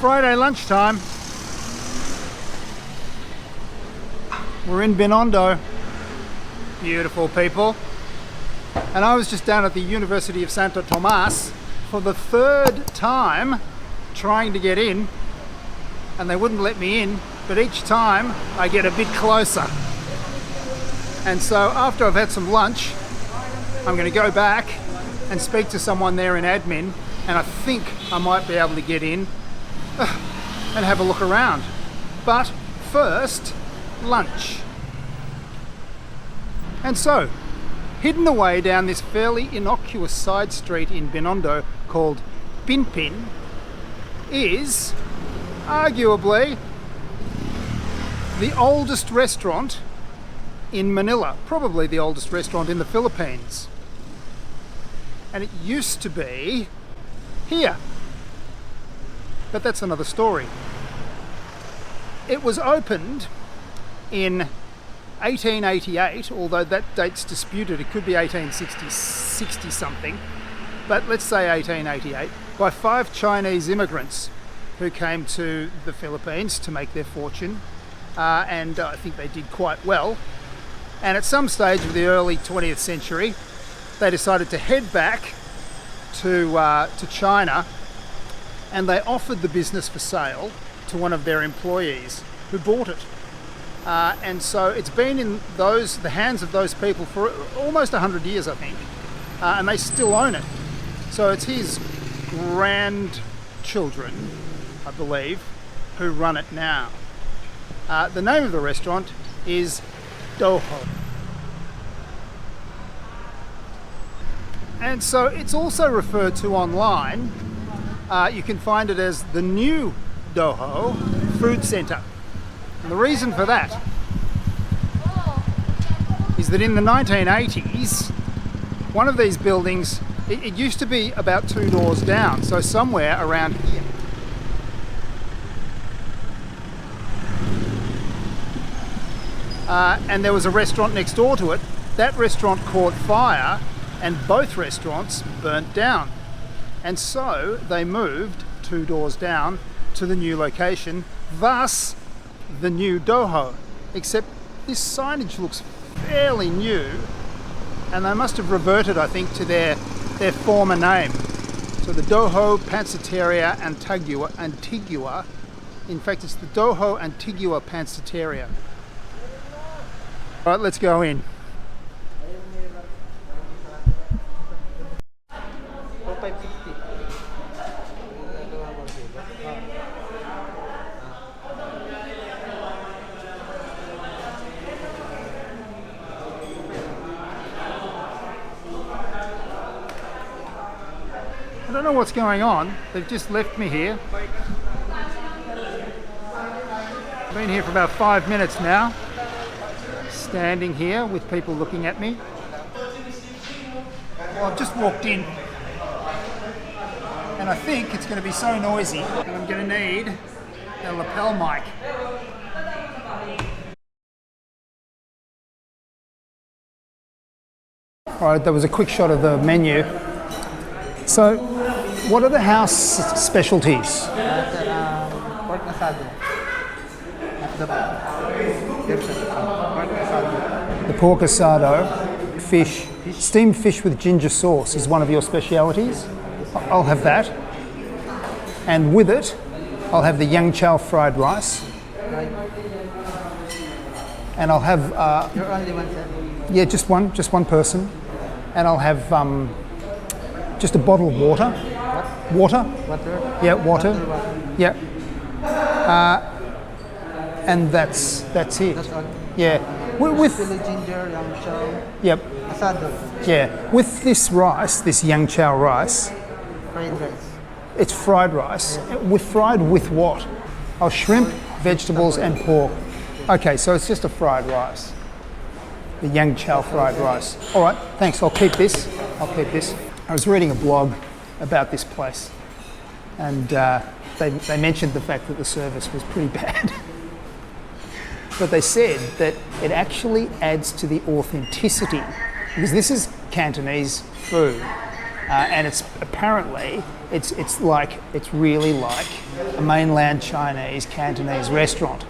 Friday lunchtime. We're in Binondo. Beautiful people. And I was just down at the University of Santo Tomas for the third time trying to get in, and they wouldn't let me in, but each time I get a bit closer. And so after I've had some lunch, I'm going to go back and speak to someone there in admin, and I think I might be able to get in and have a look around. But first, lunch. And so, hidden away down this fairly innocuous side street in Binondo called Pinpin is arguably the oldest restaurant in Manila, probably the oldest restaurant in the Philippines. And it used to be here. But that's another story. It was opened in 1888, although that date's disputed. It could be 1860 something, but let's say 1888, by 5 Chinese immigrants who came to the Philippines to make their fortune, and I think they did quite well. And at some stage of the early 20th century, they decided to head back to China, and they offered the business for sale to one of their employees who bought it. And so it's been in the hands of those people for almost 100 years, I think, and they still own it. So it's his grandchildren, I believe, who run it now. The name of the restaurant is ToHo. And so it's also referred to online. You can find it as the new ToHo Food Centre. And the reason for that is that in the 1980s, one of these buildings, it used to be about 2 doors down, so somewhere around here. And there was a restaurant next door to it. That restaurant caught fire and both restaurants burnt down. And so they moved 2 doors down to the new location, thus the new ToHo. Except this signage looks fairly new, and they must have reverted, I think, to their former name. So the ToHo Panciteria Antigua. In fact, it's the ToHo Antigua Panciteria. All right, let's go in. I don't know what's going on. They've just left me here. I've been here for about 5 minutes now, standing here with people looking at me. Well, I've just walked in, and I think it's going to be so noisy that I'm going to need a lapel mic. Alright, that was a quick shot of the menu. So, what are the house specialties? Pork asado. The pork asado, fish, steamed fish with ginger sauce is one of your specialities. I'll have that. And with it, I'll have the yang chow fried rice. And I'll have... You're only one, sir? Yeah, just one person. And I'll have just a bottle of water. What? Water? Water? Yeah, water. Water. Yeah. And that's it. That's all? Yeah. With Chili ginger, yang chow. Yep. Asado. Yeah. With this rice, this yang chow rice, Fried rice. it's fried rice. Fried with what? Oh, shrimp, vegetables, and pork. Okay, so it's just a fried rice. The yang chow fried rice. All right, thanks. I'll keep this. I was reading a blog about this place, and they mentioned the fact that the service was pretty bad. But they said that it actually adds to the authenticity, because this is Cantonese food, and it's really like a mainland Chinese Cantonese restaurant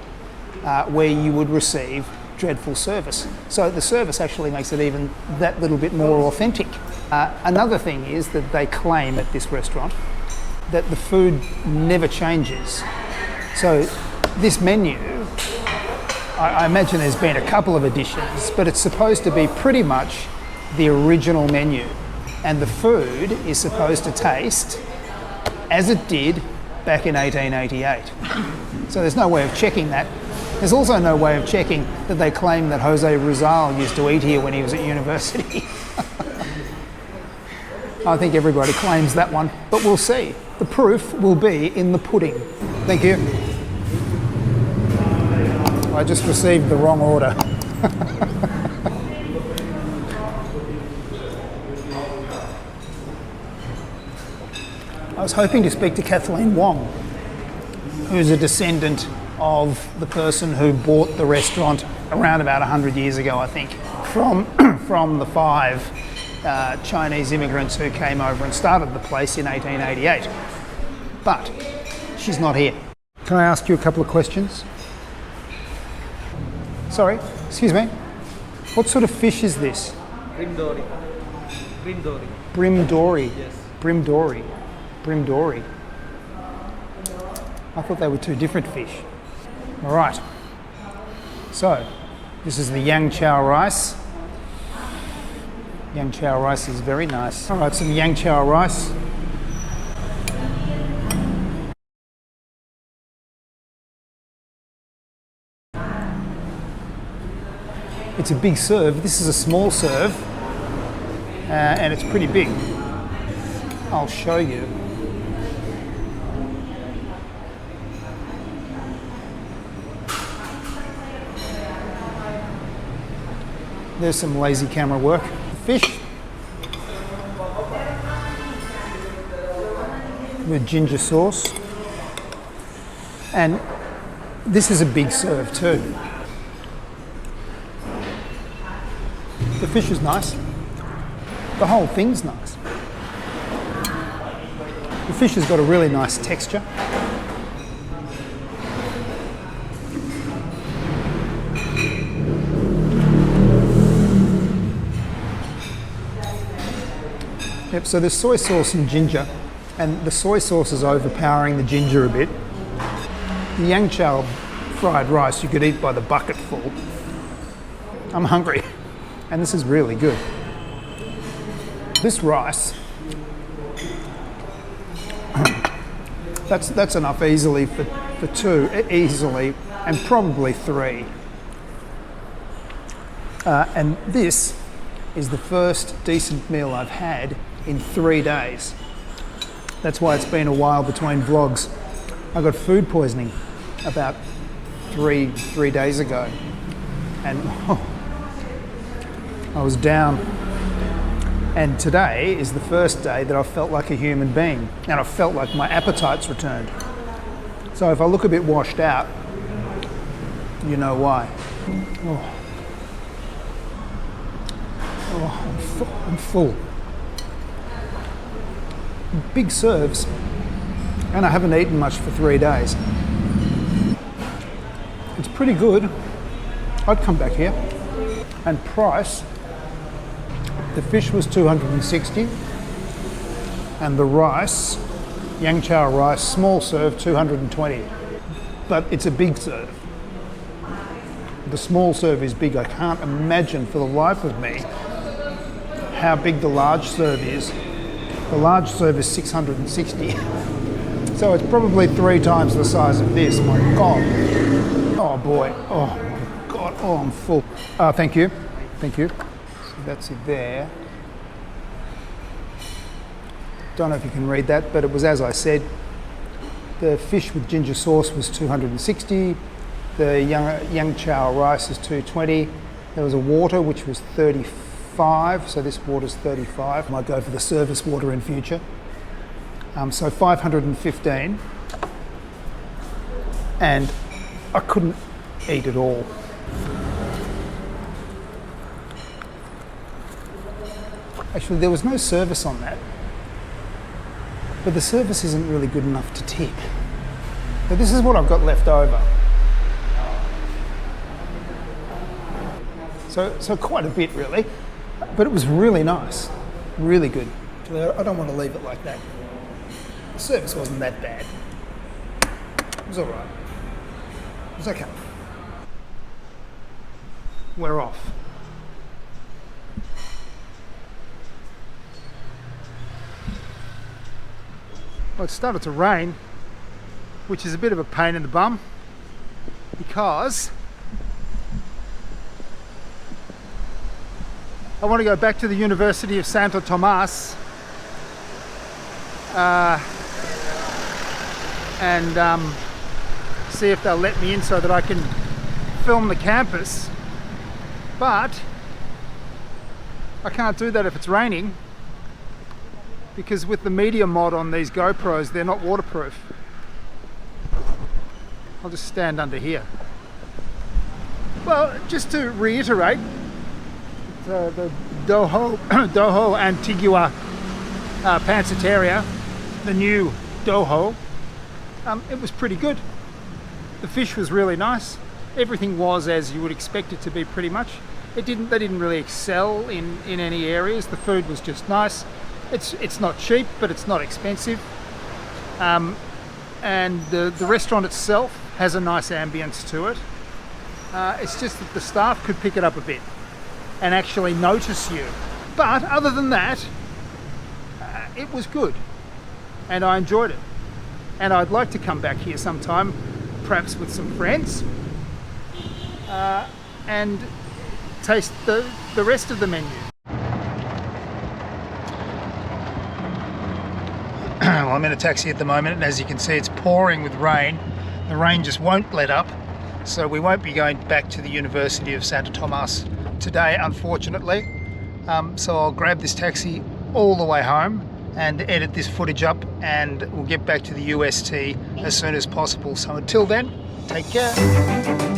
where you would receive dreadful service. So the service actually makes it even that little bit more authentic. Another thing is that they claim at this restaurant that the food never changes. So this menu, I imagine there's been a couple of additions, but it's supposed to be pretty much the original menu. And the food is supposed to taste as it did back in 1888. So there's no way of checking that. There's also no way of checking that they claim that Jose Rizal used to eat here when he was at university. I think everybody claims that one, but we'll see. The proof will be in the pudding. Thank you. I just received the wrong order. I was hoping to speak to Kathleen Wong, who's a descendant of the person who bought the restaurant around about 100 years ago, I think, from the 5 Chinese immigrants who came over and started the place in 1888. But she's not here. Can I ask you a couple of questions? Sorry, excuse me. What sort of fish is this? Brimdori. Brimdori. Brimdori. Yes. Brimdori. Brimdori. I thought they were two different fish. All right. So, this is the yang chow rice. Yang chow rice is very nice. All right, some yang chow rice. It's a big serve. This is a small serve, and it's pretty big. I'll show you. There's some lazy camera work. Fish with ginger sauce, and this is a big serve too. The fish is nice. The whole thing's nice. The fish has got a really nice texture. Yep, so there's soy sauce and ginger, and the soy sauce is overpowering the ginger a bit. The yang chow fried rice you could eat by the bucketful. I'm hungry, and this is really good. This rice, that's enough easily for 2, easily, and probably 3. And this is the first decent meal I've had in 3 days. That's why it's been a while between vlogs. I got food poisoning about three days ago, and I was down. And today is the first day that I felt like a human being, and I felt like my appetite's returned. So if I look a bit washed out, you know why. I'm full. Big serves, and I haven't eaten much for 3 days. It's pretty good. I'd come back here. And price, the fish was $260, and the rice, yang chow rice, small serve, $220. But it's a big serve. The small serve is big. I can't imagine for the life of me how big the large serve is. The large serve is $660. So it's probably 3 times the size of this. My God. Oh boy. Oh my God. Oh, I'm full. Thank you. Thank you. So that's it there. Don't know if you can read that, but it was as I said. The fish with ginger sauce was $260. The yang chow rice is $220. There was a water which was $35, so this water's $35. Might go for the service water in future. So $515, and I couldn't eat it all. Actually, there was no service on that. but the service isn't really good enough to tip. But this is what I've got left over. So quite a bit really, but it was really nice, really good. I don't want to leave it like that. The service wasn't that bad. It was all right. It was okay. We're off. Well, it started to rain, which is a bit of a pain in the bum because I want to go back to the University of Santo Tomas and see if they'll let me in so that I can film the campus, but I can't do that if it's raining because with the media mod on these GoPros they're not waterproof. I'll just stand under here. Well, just to reiterate, the ToHo Antigua Panciteria, the new ToHo, it was pretty good. The fish was really nice. Everything was as you would expect it to be pretty much. They didn't really excel in any areas. The food was just nice. It's not cheap, but it's not expensive. And the restaurant itself has a nice ambience to it. It's just that the staff could pick it up a bit and actually notice you. But other than that, it was good and I enjoyed it. And I'd like to come back here sometime, perhaps with some friends, and taste the rest of the menu. Well, I'm in a taxi at the moment, and as you can see it's pouring with rain. The rain just won't let up, so we won't be going back to the University of Santo Tomas today, unfortunately. So I'll grab this taxi all the way home and edit this footage up, and we'll get back to the UST as soon as possible. So until then, take care.